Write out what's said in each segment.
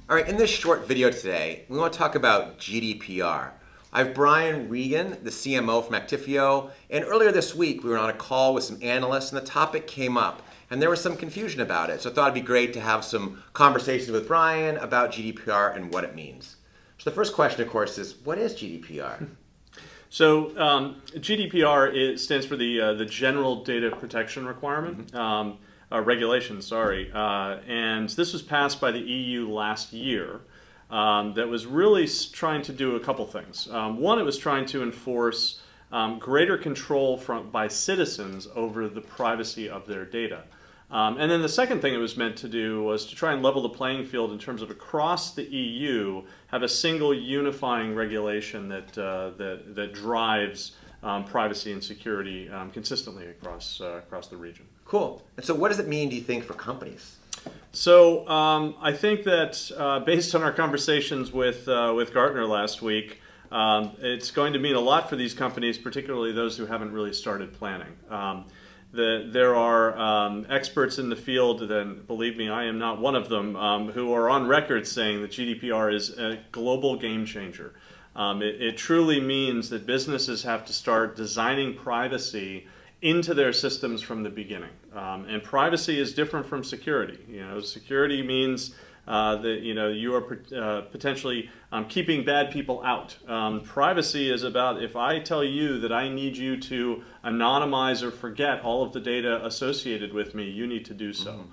All right, in this short video today, we want to talk about GDPR. I have Brian Regan, the CMO from Actifio, and earlier this week we were on a call with some analysts and the topic came up and there was some confusion about it. So I thought it'd be great to have some conversations with Brian about GDPR and what it means. So the first question, of course, is what is GDPR? So GDPR stands for the General Data Protection Requirement. Regulation, sorry, and this was passed by the EU last year. That was really trying to do a couple things. One, it was trying to enforce greater control by citizens over the privacy of their data. And then the second thing it was meant to do was to try and level the playing field in terms of across the EU have a single unifying regulation that drives privacy and security consistently across the region. Cool. And so what does it mean, do you think, for companies? So I think that based on our conversations with Gartner last week, it's going to mean a lot for these companies, particularly those who haven't really started planning. There are experts in the field, and believe me, I am not one of them, who are on record saying that GDPR is a global game changer. It truly means that businesses have to start designing privacy into their systems from the beginning. And privacy is different from security. Security means that you are potentially keeping bad people out. Privacy is about if I tell you that I need you to anonymize or forget all of the data associated with me, you need to do so.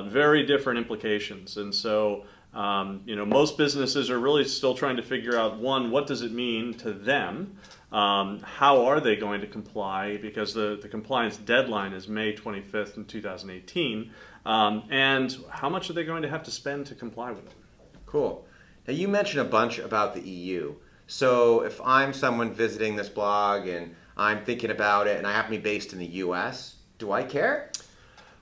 Very different implications. And so most businesses are really still trying to figure out, one, what does it mean to them? How are they going to comply? Because the compliance deadline is May 25th in 2018. And how much are they going to have to spend to comply with it? Cool. Now you mentioned a bunch about the EU. So if I'm someone visiting this blog and I'm thinking about it and I happen to be based in the US, do I care?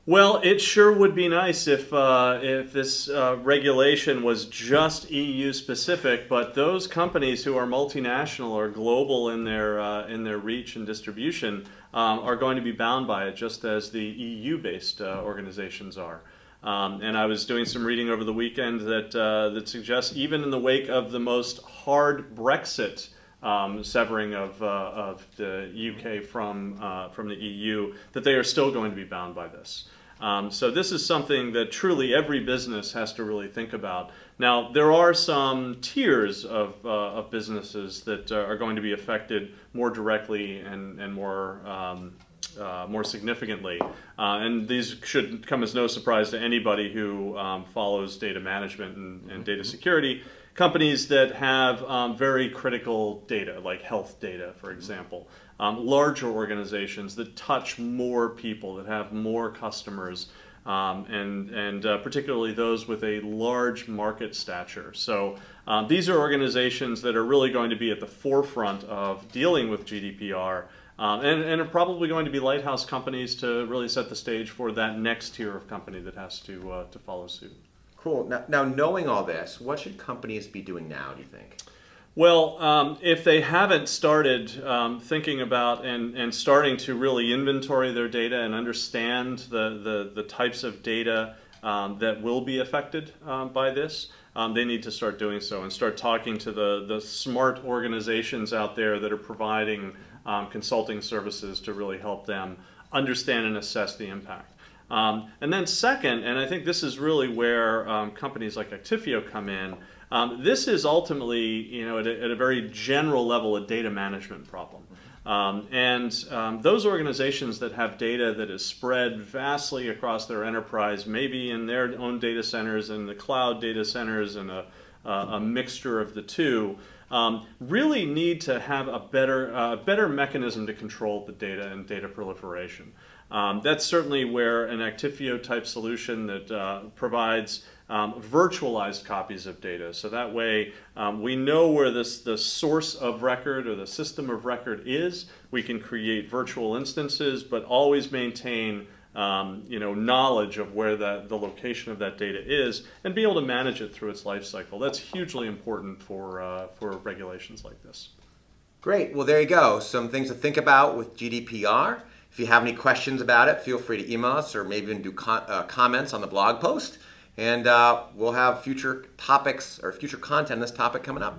Well, it sure would be nice if this regulation was just EU specific, but those companies who are multinational or global in their reach and distribution are going to be bound by it, just as the EU-based organizations are. And I was doing some reading over the weekend that suggests even in the wake of the most hard Brexit severing of the UK from the EU, that they are still going to be bound by this. So this is something that truly every business has to really think about. Now, there are some tiers of businesses that are going to be affected more directly and more significantly. And these should come as no surprise to anybody who follows data management and data security. Companies that have very critical data, like health data, for example. Larger organizations that touch more people, that have more customers, and particularly those with a large market stature. So these are organizations that are really going to be at the forefront of dealing with GDPR, and are probably going to be lighthouse companies to really set the stage for that next tier of company that has to follow suit. Cool. Now, knowing all this, what should companies be doing now, do you think? Well, if they haven't started thinking about and starting to really inventory their data and understand the types of data that will be affected by this, they need to start doing so and start talking to the smart organizations out there that are providing consulting services to really help them understand and assess the impact. And then second, and I think this is really where companies like Actifio come in, this is ultimately, at a very general level, a data management problem. And those organizations that have data that is spread vastly across their enterprise, maybe in their own data centers and the cloud data centers and a mixture of the two, really need to have a better mechanism to control the data and data proliferation. That's certainly where an Actifio type solution that provides virtualized copies of data. So that way we know where the source of record or the system of record is. We can create virtual instances, but always maintain knowledge of where the location of that data is and be able to manage it through its life cycle. That's hugely important for regulations like this. Great. Well, there you go. Some things to think about with GDPR. If you have any questions about it, feel free to email us or maybe even do comments on the blog post. And we'll have future topics or future content on this topic coming up.